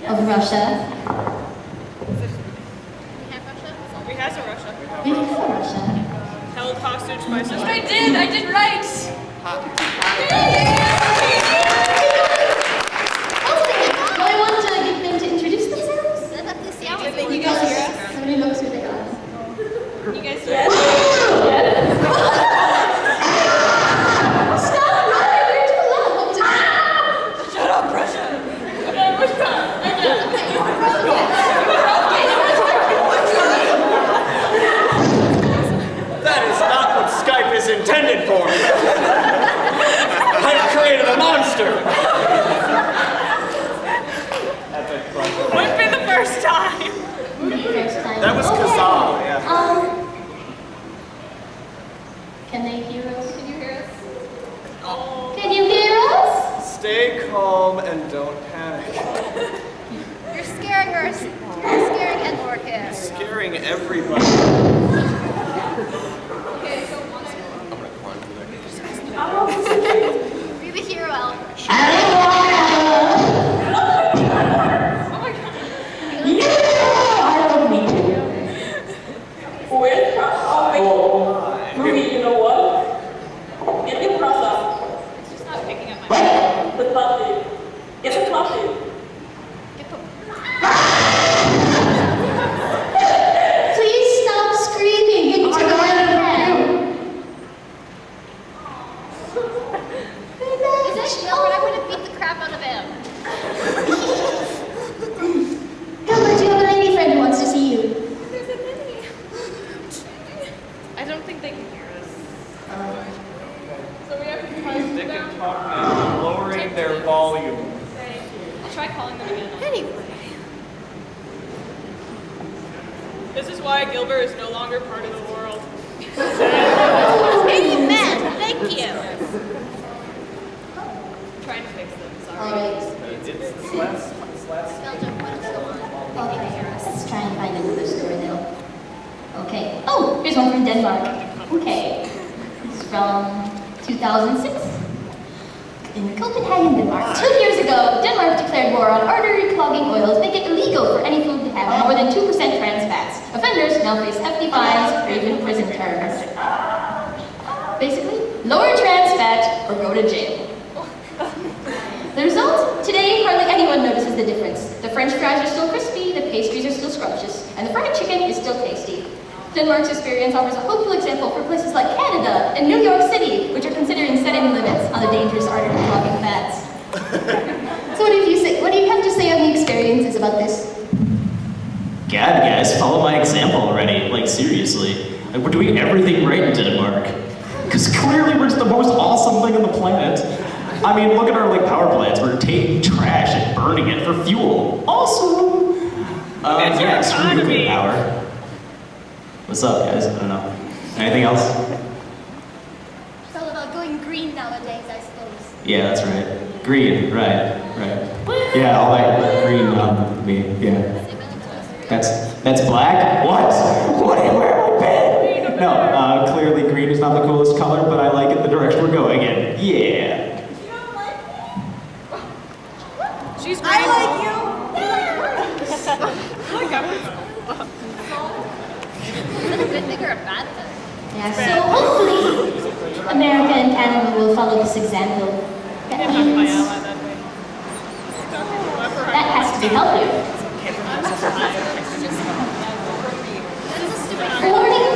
of Russia. We have Russia? We have Russia. Held hostage by sister. I did right! Do I want to get them to introduce themselves? You guys hear us? Somebody looks who they are. You guys hear us? Stop running! They're too loud. Shut up, Russia! That is not what Skype is intended for. I've created a monster. Wouldn't be the first time. First time. That was Okay. Kazal, yeah. Can they hear us? Can you hear us? Can you hear us? Stay calm and don't panic. You're scaring us. You're scaring Edward here. Scaring everybody. Okay, so be the hero, Al. Marie, you know what? Get the process. It's just not picking up my The puppy. Get the puppy. Please stop screaming into the microphone. Is that Gilbert? I'm gonna beat the crap out of him. Gilbert, do you have a lady friend who wants to see you? There's a mini. I don't think they can hear us. So we have to try They can talk now, lowering their volume. I'll try calling them again. Anyway. This is why Gilbert is no longer part of the world. Amen. Thank you. Trying to fix them, sorry. Alright. It's less. Belgium, what is going on? Okay, let's try and find another story though. Okay. Oh, here's one from Denmark. Okay. It's from 2006. In Copenhagen, Denmark. 2 years ago, Denmark declared war on artery clogging oils, making it illegal for any food to have more than 2% trans fats. Offenders now face hefty fines or even prison terms. Basically, lower trans fat or go to jail. The result? Today, hardly anyone notices the difference. The French fries are still crispy, the pastries are still scrumptious, and the fried chicken is still tasty. Denmark's experience offers a hopeful example for places like Canada and New York City, which are considering setting limits on the dangerous artery clogging fats. So what do you have to say on the experiences about this? God, guys, follow my example already. Like, seriously. Like, we're doing everything right in Denmark. Because clearly we're just the most awesome thing on the planet. I mean, look at our, like, power plants. We're taking trash and burning it for fuel. Awesome! Yeah, screw nuclear power. What's up, guys? I don't know. Anything else? It's all about going green nowadays, I suppose. Yeah, that's right. Green, right. Yeah, all that green on me, yeah. That's black? What? Where have I been? No, clearly green is not the coolest color, but I like it the direction we're going in. Yeah. She's I great. like you. Is that a good thing or a bad thing? Yeah, so hopefully America and Canada will follow this example. That Can't talk to my means ally that way. that has to be healthier. Warning.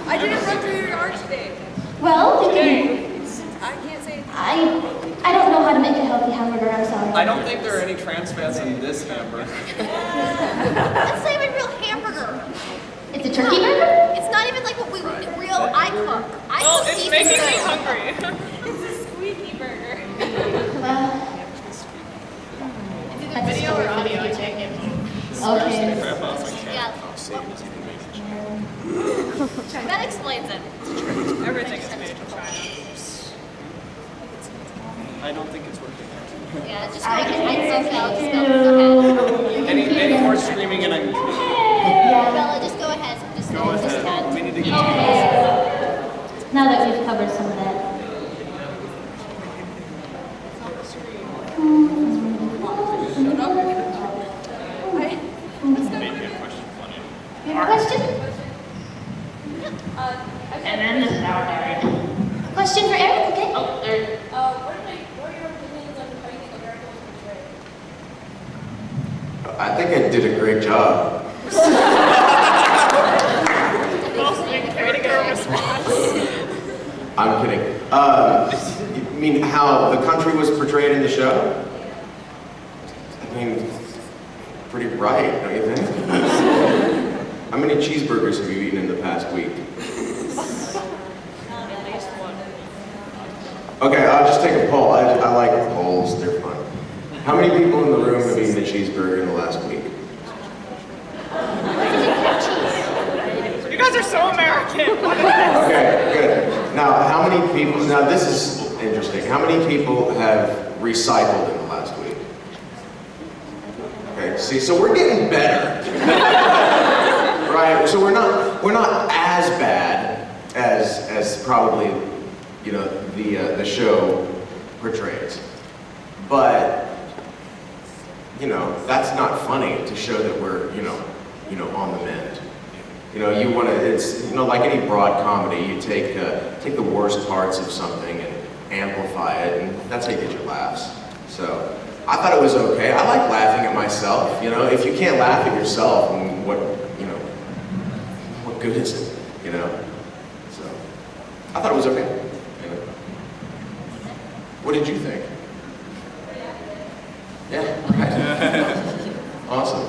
I didn't run through your yard today. Well, I can't say. I don't know how to make a healthy hamburger, I'm sorry. I don't think there are any trans fats in this hamburger. That's not even real hamburger. It's a turkey burger? It's not even like what I cook. I Well, cook it's seasoned making me food. hungry. It's a squeaky burger. Well, that's a Video story or for the audio? I future. can't get Okay. Yeah. That explains it. everything is made in China. I don't think it's working. Yeah, just make it. Just go ahead. Any more screaming and I'm... Bella, just go ahead. Just Go ahead. We need to get Now that we've covered some of that. I think I did a great job. I'm kidding. You mean how the country was portrayed in the show? I mean, pretty right, don't you think? How many cheeseburgers have you eaten in the past week? Okay, I'll just take a poll. I like polls, they're fun. How many people in the room have eaten a cheeseburger in the last week? You guys are so American. Okay, good. Now, how many people, now this is interesting. How many people have recycled in the last week? Okay, see, so we're getting better. Right, so we're not as bad as probably, you know, the show portrays. But, you know, that's not funny to show that we're, you know, on the mend. You know, you want to, it's, you know, like any broad comedy, you take the worst parts of something and amplify it, and that's how you get your laughs. So, I thought it was okay. I like laughing at myself, you know. If you can't laugh at yourself, then what good is it, you know? So, I thought it was okay. You know? What did you think? Yeah, right. Awesome.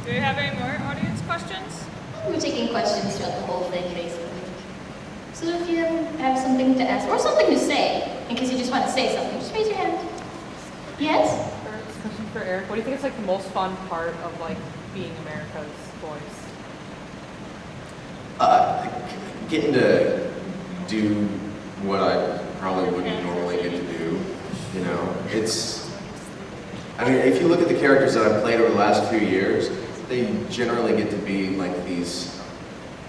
Do we have any more audience questions? We're taking questions throughout the whole thing, basically. So if you have something to ask, or something to say, in case you just want to say something, just raise your hand. Yes? Question for Eric. What do you think is like the most fun part of like being America's voice? Getting to do what I probably wouldn't normally get to do. You know, I mean, if you look at the characters that I've played over the last few years, they generally get to be like these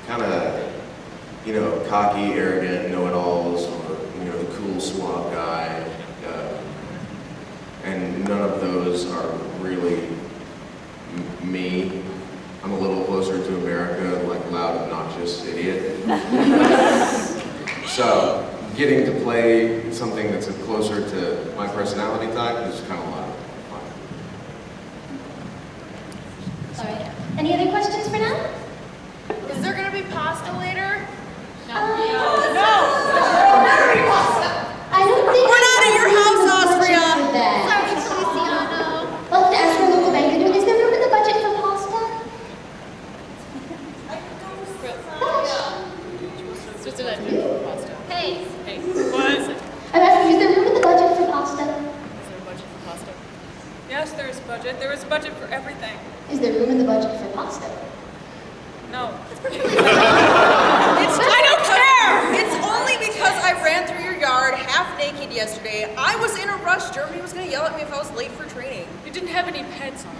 kind of, you know, cocky, arrogant know-it-alls, or, you know, the cool suave guy. And none of those are really me. I'm a little closer to America, like loud, obnoxious idiot. So, getting to play something that's closer to my personality type is kind of a lot of fun. All right. Any other questions for now? Is there gonna be pasta later? I don't think We're not at your house, Austria. for that. Sorry, Feliciano. We'll have to ask our local bank. Is there room in the budget for pasta? Hey, What is it? I'm asking, is there room in the budget for pasta? Yes, there is budget. There is budget for everything. Is there room in the budget for pasta? No. I don't care! It's only because I ran through your yard half naked yesterday. I was in a rush. Germany was going to yell at me if I was late for training. You didn't have any pets on.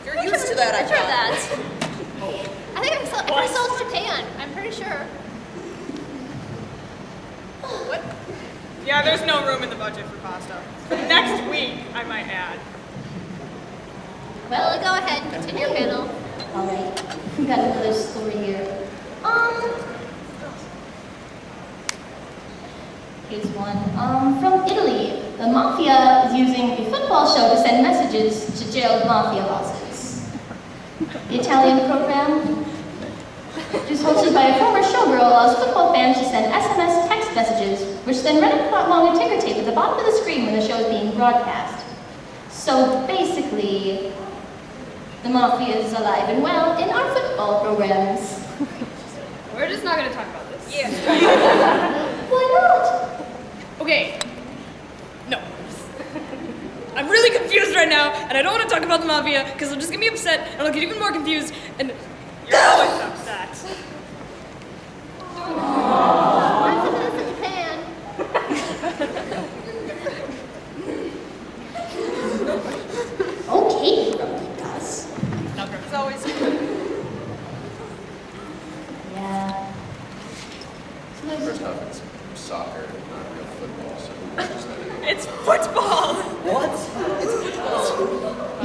You're used to that, I I've heard thought. that. I think I saw Japan. I'm pretty sure. What? Yeah, there's no room in the budget for pasta. Next week, I might add. Well, go ahead. Continue your panel. All right. We got another story here. Here's one. From Italy. The Mafia is using a football show to send messages to jailed mafia bosses. The Italian program, which is hosted by a former showgirl, allows football fans to send SMS text messages, which then run along a ticker tape at the bottom of the screen when the show is being broadcast. So basically, the Mafia is alive and well in our football programs. We're just not going to talk about this. Yeah. Why not? Okay. No. I'm really confused right now, and I don't want to talk about the Mafia, because it'll just get me upset, and I'll get even more confused, and you're always upset. I'm sending this to Japan. Okay, Grumpy does. It's always Yeah. So there's First off, it's soccer, not real football, so who watches that anyway? It's football!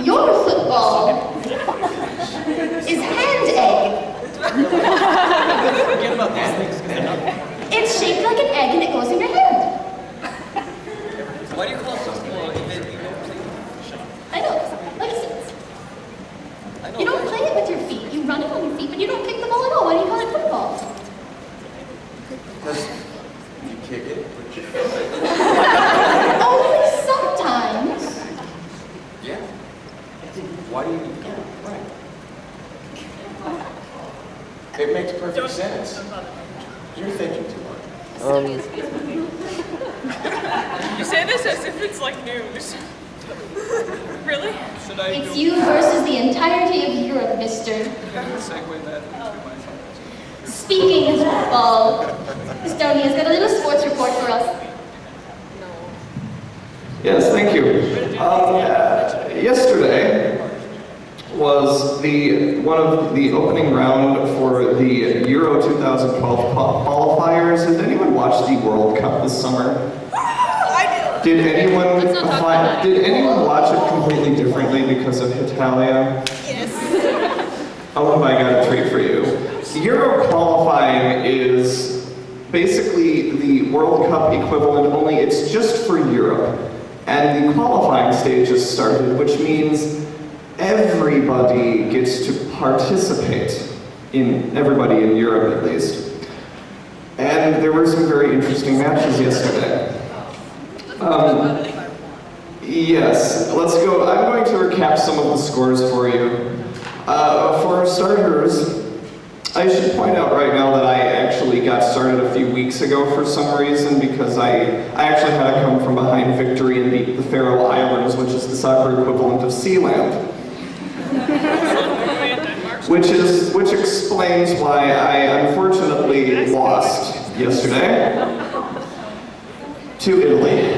your football is hand egg. Forget about these things. It's shaped like an egg and it goes in your hand. Why do you call kick it with your Only sometimes. Yeah. Why do you? Right. It makes perfect sense. You're thinking too much. You say this as if it's like news. Really? Should I It's you versus the entirety of Europe, mister. segue that into my Speaking of football, Estonia's got a little sports report for us. Yes, thank you. Yesterday was one of the opening round for the Euro 2012 qualifiers. Has anyone watched the World Cup this summer? I Did anyone watch it completely differently because of Hetalia? do. Yes. Oh, have I got a treat for you. Euro qualifying is basically the World Cup equivalent, only it's just for Europe. And the qualifying stage has started, which means everybody gets to participate, everybody in Europe at least. And there were some very interesting matches yesterday. Yes, let's go. I'm going to recap some of the scores for you. For starters, I should point out right now that I actually got started a few weeks ago for some reason because I actually had to come from behind victory and beat the Faroe Islands, which is the soccer equivalent of Sealand. Which explains why I unfortunately lost yesterday to Italy.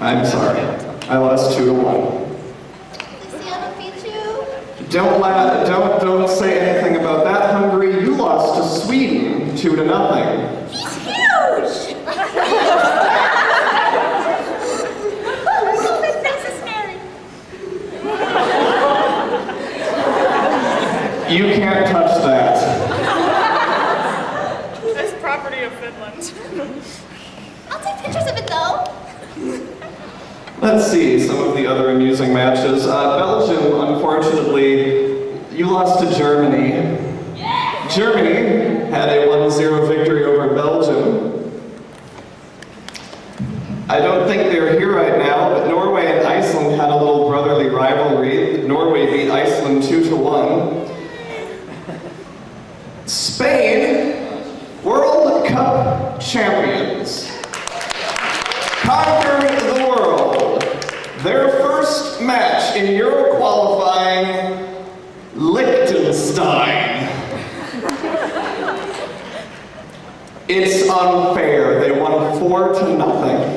I'm sorry. I lost 2-1. Luciano beat you. Don't say anything about that, Hungary. You lost to Sweden 2-0. He's huge! You can't touch that. It's property of Finland. I'll take pictures of it though. Let's see some of the other amusing matches. Belgium, unfortunately, you lost to Germany. Germany had a 1-0 victory over Belgium. I don't think they're here right now, but Norway and Iceland had a little brotherly rivalry. Norway beat Iceland 2-1. Spain, World Cup champions, conquered the world. Their first match in Euro qualifying, Liechtenstein. It's unfair. They won 4-0.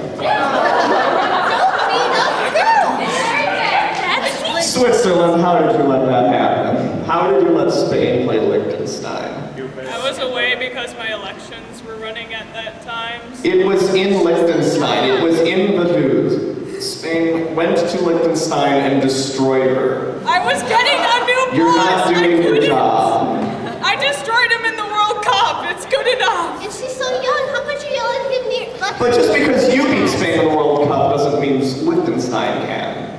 Switzerland, how did you let that happen? How did you let Spain play Liechtenstein? I was away because my elections were running at that time. It was in Liechtenstein. It was in Vaduz. Spain went to Liechtenstein and destroyed her. I was getting a new boss. You're not doing your job. I destroyed him in the World Cup. It's good enough. And she's so young. How could you yell at him near? But just because you beat Spain in the World Cup doesn't mean Liechtenstein can.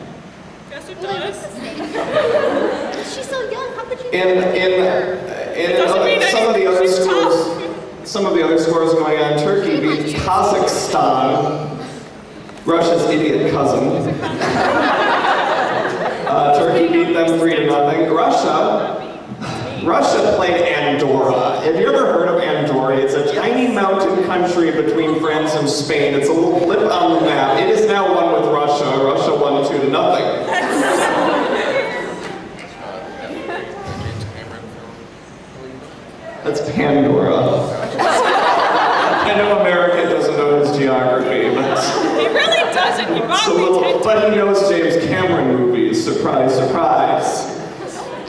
Yes, it does. She's so young. How could you? Some of the other scores going on. Turkey beat Kazakhstan, Russia's idiot cousin. Turkey beat them 3-0. Russia played Andorra. Have you ever heard of Andorra? It's a tiny mountain country between France and Spain. It's a little blip on the map. It is now one with Russia. Russia won 2-0. That's Pandora. I know America doesn't know his geography, but He really doesn't. He got me 10 but he knows James Cameron movies. Surprise, surprise.